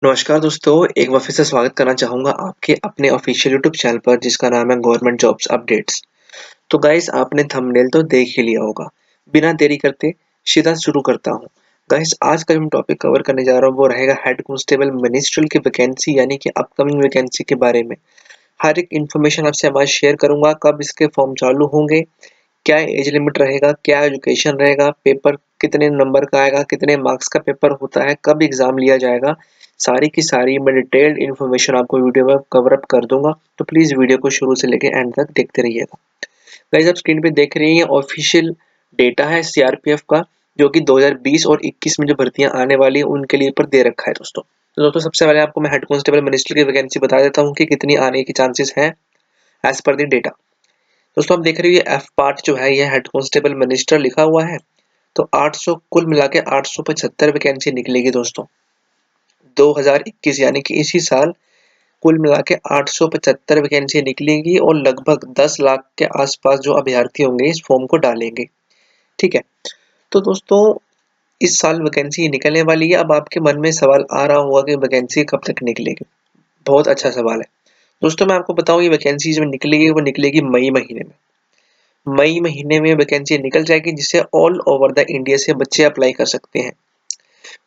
नमस्कार दोस्तों, एक बार फिर से स्वागत करना चाहूँगा आपके अपने ऑफ़िशियल यूट्यूब चैनल पर जिसका नाम है गवर्नमेंट जॉब्स अपडेट्स। तो गाइस आपने थंबनेल तो देख ही लिया होगा। बिना देरी करते सीधा शुरू करता हूँ। गाइस आज का जो मैं टॉपिक कवर करने जा रहा हूँ वो रहेगा हेड कांस्टेबल मिनिस्ट्रियल की वैकेंसी यानी कि अपकमिंग वैकेंसी के बारे में। हर एक इन्फॉर्मेशन आपसे आज शेयर करूँगा, कब इसके फॉर्म चालू होंगे, क्या एज लिमिट रहेगा, क्या एजुकेशन रहेगा, पेपर कितने नंबर का आएगा, कितने मार्क्स का पेपर होता है, कब एग्जाम लिया जाएगा, सारी की सारी मैं डिटेल्ड इन्फॉर्मेशन आपको वीडियो में कवर अप कर दूंगा। तो प्लीज वीडियो को शुरू से लेकर एंड तक देखते रहिएगा। गाइस आप स्क्रीन पे देख रही हैं ऑफिशियल डेटा है सीआरपीएफ का, जो कि 2020 और 21 में जो भर्तियां आने वाली है उनके लिए ऊपर दे रखा है दोस्तों। तो दोस्तों सबसे पहले आपको मैं हेड कांस्टेबल मिनिस्टर की वैकेंसी बता देता हूँ कि कितनी आने की चांसेस हैं एज पर द डेटा। दोस्तों आप देख रहे हो ये एफ पार्ट जो है ये हेड कांस्टेबल मिनिस्टर लिखा हुआ है। तो 800 कुल मिला के 875 वैकेंसी निकलेगी दोस्तों 2021 यानी कि इसी साल। कुल मिला के 875 वैकेंसी निकलेगी और लगभग 10 लाख के आसपास जो अभ्यर्थी होंगे इस फॉर्म को डालेंगे। ठीक है। तो दोस्तों इस साल वैकेंसी निकलने वाली है। अब आपके मन में सवाल आ रहा होगा कि वैकेंसी कब तक निकलेगी। बहुत अच्छा सवाल है दोस्तों। मैं आपको बताऊं ये वैकेंसी जो निकलेगी वो निकलेगी मई महीने में। मई महीने में वैकेंसी निकल जाएगी जिससे ऑल ओवर द इंडिया से बच्चे अप्लाई कर सकते हैं।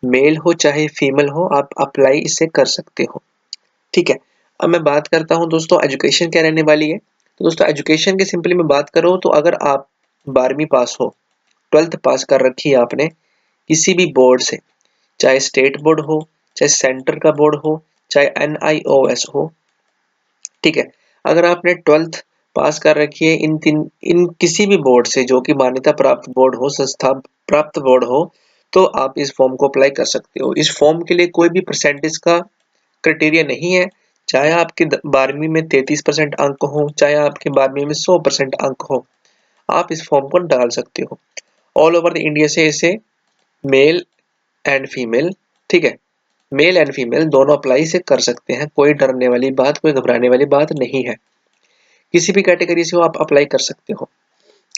मेल हो चाहे फीमेल हो आप अप्लाई इससे कर सकते हो। ठीक है। अब मैं बात करता हूँ दोस्तों एजुकेशन क्या रहने वाली है। तो दोस्तों एजुकेशन की सिंपली मैं बात करूँ तो अगर आप 12वीं पास हो, 12th पास कर रखी है आपने किसी भी बोर्ड से, चाहे स्टेट बोर्ड हो, चाहे सेंटर का बोर्ड हो, चाहे NIOS हो। ठीक है। अगर आपने 12th पास कर रखी है इन किसी भी बोर्ड से जो कि मान्यता प्राप्त बोर्ड हो, संस्था प्राप्त बोर्ड हो, तो आप इस फॉर्म को अप्लाई कर सकते हो। इस फॉर्म के लिए कोई भी परसेंटेज का क्राइटेरिया नहीं है। चाहे आपके 12वीं में 33% अंक हो, चाहे आपके 12वीं में 100% अंक हो, आप इस फॉर्म को डाल सकते हो। ऑल ओवर द इंडिया से इसे मेल एंड फीमेल, ठीक है, मेल एंड फीमेल दोनों अप्लाई से कर सकते हैं। कोई डरने वाली बात, कोई घबराने वाली बात नहीं है। किसी भी कैटेगरी से हो आप अप्लाई कर सकते हो।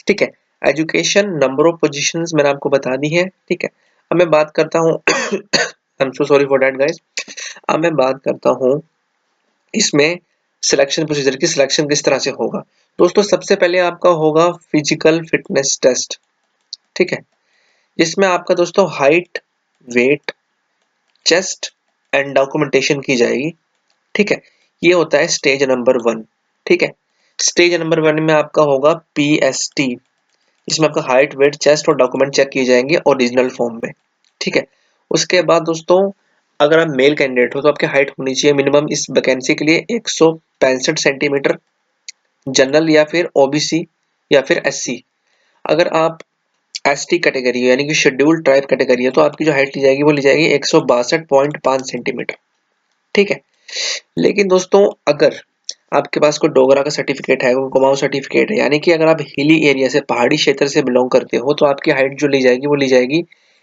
ठीक है। एजुकेशन नंबर ऑफ पोजीशंस मैंने आपको बता दी है। ठीक है। अब मैं बात करता हूँ I am so sorry for that guys. अब मैं बात करता हूँ इसमें सिलेक्शन प्रोसीजर की, सिलेक्शन किस तरह से होगा। दोस्तों सबसे पहले आपका होगा फिजिकल फिटनेस टेस्ट। ठीक है। जिसमें आपका दोस्तों height, weight, chest and documentation की जाएगी। ठीक है। ये होता है स्टेज नंबर 1। ठीक है। स्टेज नंबर 1 में आपका होगा PST, इसमें आपका हाइट, वेट, चेस्ट और डॉक्यूमेंट चेक किए जाएंगे ओरिजिनल फॉर्म में। ठीक है। उसके बाद दोस्तों अगर आप मेल कैंडिडेट हो तो आपकी हाइट होनी चाहिए मिनिमम इस वैकेंसी के लिए 165 सेंटीमीटर, जनरल या फिर OBC या फिर SC। अगर आप ST कैटेगरी हो यानी कि शेड्यूल्ड ट्राइब कैटेगरी है तो आपकी जो हाइट ली जाएगी वो ली जाएगी 162.5 सेंटीमीटर। ठीक है। लेकिन दोस्तों अगर आपके पास कोई डोगरा का सर्टिफिकेट है, कोई कुमाऊं सर्टिफिकेट है, यानी कि अगर आप हिली एरिया से, पहाड़ी क्षेत्र से बिलोंग करते हो तो आपकी हाइट जो ली जाएगी वो ली जाएगी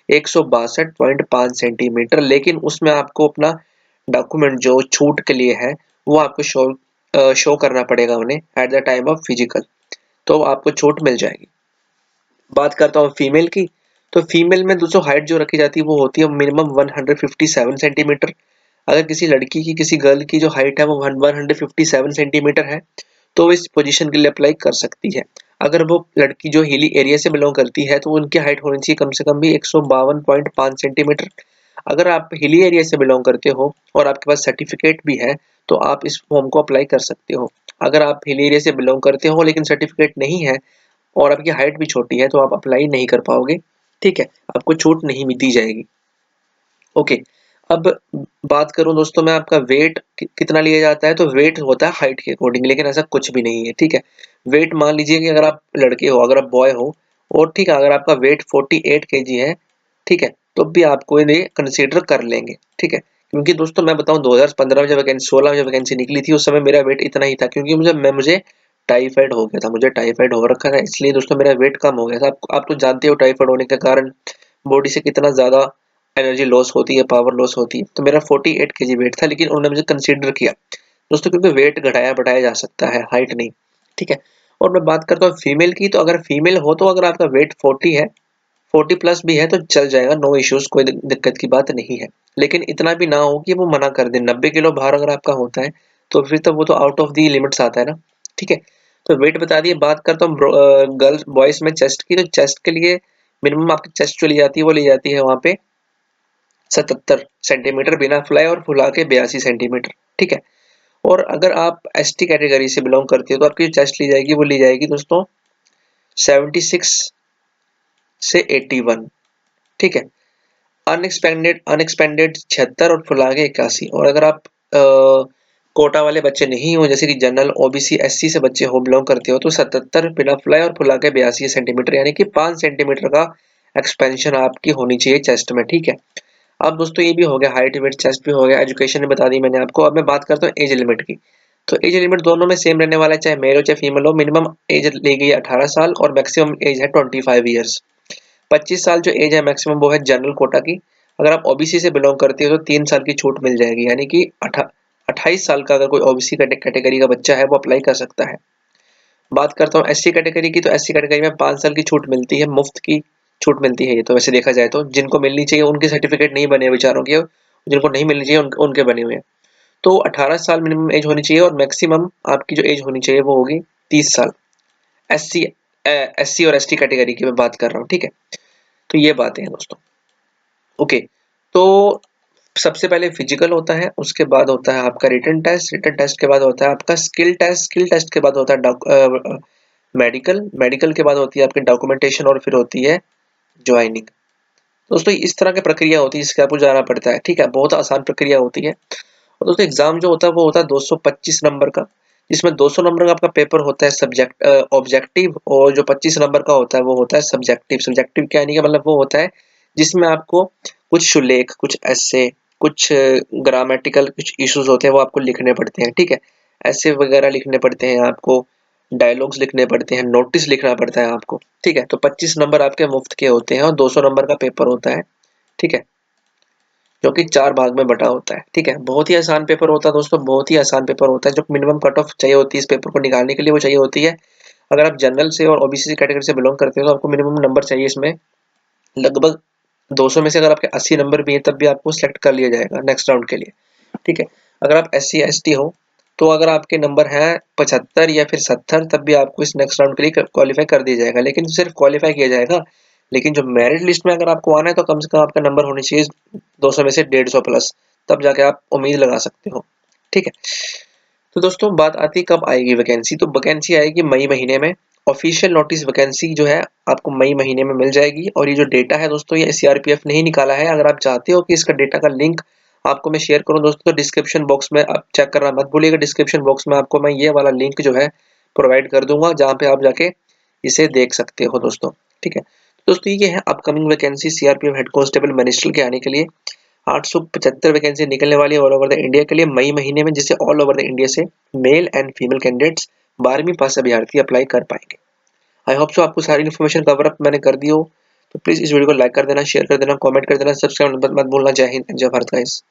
162.5 सेंटीमीटर। लेकिन उसमें आपको अपना डॉक्यूमेंट जो छूट के लिए है वो आपको शो करना पड़ेगा उन्हें at the time of physical, तो आपको छूट मिल जाएगी। बात करता हूँ फीमेल की। तो फीमेल में दोस्तों हाइट जो रखी जाती है वो होती है मिनिमम 157 सेंटीमीटर। अगर किसी लड़की की, किसी गर्ल की जो हाइट है वो 157 सेंटीमीटर है तो वो इस पोजीशन के लिए अप्लाई कर सकती है। अगर वो लड़की जो हिली एरिया से बिलोंग करती है तो उनकी हाइट होनी चाहिए कम से कम भी 152.5 सेंटीमीटर। अगर आप हिली एरिया से बिलोंग करते हो और आपके पास सर्टिफिकेट भी है तो आप इस फॉर्म को अप्लाई कर सकते हो। अगर आप हिली एरिया से बिलोंग करते हो लेकिन सर्टिफिकेट नहीं है और आपकी हाइट भी छोटी है तो आप अप्लाई नहीं कर पाओगे। ठीक है। आपको छूट नहीं दी जाएगी। ओके। अब बात करूं दोस्तों मैं आपका वेट कितना लिया जाता है। तो वेट होता है हाइट के अकॉर्डिंग, लेकिन ऐसा कुछ भी नहीं है। ठीक है। वेट मान लीजिए कि अगर आप लड़के हो, अगर आप बॉय हो और ठीक है अगर आपका वेट 48 kg है, ठीक है, तो भी आपको इन्हें कंसीडर कर लेंगे। ठीक है। क्योंकि दोस्तों मैं बताऊं 2015 में जब वैकेंसी 16 में जब वैकेंसी निकली थी उस समय मेरा वेट इतना ही था, क्योंकि मुझे टाइफाइड हो गया था, मुझे टाइफाइड हो रखा था, इसलिए दोस्तों मेरा वेट कम हो गया था। आप तो जानते हो टाइफाइड होने के कारण बॉडी से कितना ज्यादा एनर्जी लॉस होती है, पावर लॉस होती है। तो मेरा 48 kg वेट था, लेकिन उन्होंने मुझे कंसीडर किया दोस्तों, क्योंकि वेट घटाया बढ़ाया जा सकता है, हाइट नहीं। ठीक है। और मैं बात करता हूँ फीमेल की। तो अगर फीमेल हो तो अगर आपका वेट 40 है, 40 प्लस भी है तो चल जाएगा, नो इश्यूज, कोई दिक्कत की बात नहीं है। लेकिन इतना भी ना हो कि वो मना कर दे। 90 किलो भार अगर आपका होता है तो फिर तो वो तो आउट ऑफ दी लिमिट्स आता है ना। ठीक है, तो वेट बता दिए। बात करता हूँ गर्ल्स बॉयज में चेस्ट की, तो चेस्ट के लिए मिनिमम आपकी चेस्ट जो ली जाती है वो ली जाती है वहाँ पे 77 सेंटीमीटर बिना फुलाए, और फुला के 82 सेंटीमीटर। ठीक है, और अगर आप एसटी कैटेगरी से बिलोंग करते हो तो आपकी जो चेस्ट ली जाएगी वो ली जाएगी दोस्तों 76 से 81। ठीक है, अनएक्सपेंडेड अनएक्सपेंडेड 76 और फुला के 81। और अगर आप कोटा वाले बच्चे नहीं हो, जैसे कि जनरल, ओबीसी, एससी से बच्चे हो, बिलोंग करते हो, तो 77 बिना फुलाए और फुला के 82 सेंटीमीटर, यानी कि 5 सेंटीमीटर का एक्सपेंशन आपकी होनी चाहिए चेस्ट में। ठीक है, अब दोस्तों ये भी हो गया हाइट, वेट, चेस्ट भी हो गया, एजुकेशन भी बता दी मैंने आपको। अब मैं बात करता हूँ एज लिमिट की। तो एज लिमिट दोनों में सेम रहने वाला है, चाहे मेल हो चाहे फीमेल हो। मिनिमम एज ली गई है 18 साल और मैक्सिमम एज है 25 ईयर्स। 25 साल जो एज है मैक्सिमम वो है जनरल कोटा की। अगर आप ओबीसी से बिलोंग करते हो तो 3 साल की छूट मिल जाएगी, यानी कि 28 साल का अगर कोई ओबीसी कैटेगरी का बच्चा है वो अप्लाई कर सकता है। बात करता हूँ एससी कैटेगरी की, तो एससी कैटेगरी में 5 साल की छूट मिलती है, मुफ्त की छूट मिलती है। ये तो वैसे देखा जाए तो जिनको मिलनी चाहिए उनके सर्टिफिकेट नहीं बने बेचारों के, जिनको नहीं मिलनी चाहिए उनके बने हुए हैं। तो 18 साल मिनिमम एज होनी चाहिए और मैक्सिमम आपकी जो एज होनी चाहिए वो होगी 30 साल। एससी एससी और एसटी कैटेगरी की मैं बात कर रहा हूँ। ठीक है, तो ये बातें हैं दोस्तों। ओके, तो सबसे पहले फिजिकल होता है, उसके बाद होता है आपका रिटन टेस्ट, रिटन टेस्ट के बाद होता है आपका स्किल टेस्ट, स्किल टेस्ट के बाद होता है मेडिकल, मेडिकल के बाद होती है आपकी डॉक्यूमेंटेशन, और फिर होती है ज्वाइनिंग। दोस्तों इस तरह की प्रक्रिया होती है जिसके आपको जाना पड़ता है। ठीक है, बहुत आसान प्रक्रिया होती है। और दोस्तों एग्जाम जो होता है वो होता है 225 नंबर का, जिसमें 200 नंबर का आपका पेपर होता है सब्जेक्ट ऑब्जेक्टिव, और जो 25 नंबर का होता है वो होता है सब्जेक्टिव। सब्जेक्टिव क्या यानी कि मतलब वो होता है जिसमें आपको कुछ शुलेख, कुछ ऐसे, कुछ ग्रामेटिकल कुछ इश्यूज होते हैं वो आपको लिखने पड़ते हैं। ठीक है, ऐसे वगैरह लिखने पड़ते हैं आपको, डायलॉग्स लिखने पड़ते हैं, नोटिस लिखना पड़ता है आपको। ठीक है, तो 25 नंबर आपके मुफ्त के होते हैं और 200 नंबर का पेपर होता है। ठीक है, जो कि 4 भाग में बटा होता है। ठीक है, बहुत ही आसान पेपर होता है दोस्तों, बहुत ही आसान पेपर होता है। जो मिनिमम कट ऑफ चाहिए होती है इस पेपर को निकालने के लिए वो चाहिए होती है, अगर आप जनरल से और ओबीसी कैटेगरी से बिलोंग करते हो तो आपको मिनिमम नंबर चाहिए इसमें लगभग 200 में से अगर आपके 80 नंबर भी है तब भी आपको सिलेक्ट कर लिया जाएगा नेक्स्ट राउंड के लिए। ठीक है, अगर आप एससी एसटी हो तो अगर आपके नंबर हैं 75 या फिर 70 तब भी आपको इस नेक्स्ट राउंड के लिए क्वालिफाई कर दिया जाएगा, लेकिन सिर्फ क्वालिफाई किया जाएगा। लेकिन जो मेरिट लिस्ट में अगर आपको आना है तो कम से कम आपका नंबर होनी चाहिए 200 में से 150 प्लस, तब जाके आप उम्मीद लगा सकते हो। ठीक है, तो दोस्तों बात आती है कब आएगी वैकेंसी। तो वैकेंसी आएगी मई महीने में। ऑफिशियल नोटिस वैकेंसी जो है आपको मई महीने में मिल जाएगी। और ये जो डेटा है दोस्तों ये सीआरपीएफ ने ही निकाला है। अगर आप चाहते हो कि इसका डेटा का लिंक आपको मैं शेयर करूं दोस्तों, तो डिस्क्रिप्शन बॉक्स में आप चेक करना मत भूलिएगा। डिस्क्रिप्शन बॉक्स में आपको मैं ये वाला लिंक जो है प्रोवाइड कर दूंगा, जहाँ पे आप जाके इसे देख सकते हो दोस्तों। ठीक है, दोस्तों ये है upcoming vacancy CRPF head constable ministerial के आने के लिए। 875 वैकेंसी निकलने वाली है ऑल ओवर द इंडिया के लिए मई महीने में, जिससे ऑल ओवर द इंडिया से मेल एंड फीमेल कैंडिडेट्स 12वीं पास अभ्यर्थी अप्लाई कर पाएंगे। आई होप सो आपको सारी इन्फॉर्मेशन कवर अप मैंने कर दी हो। तो प्लीज इस वीडियो को लाइक कर देना, शेयर कर देना, कमेंट कर देना, सब्सक्राइब मत भूलना। जय हिंद, जय भारत गाइस।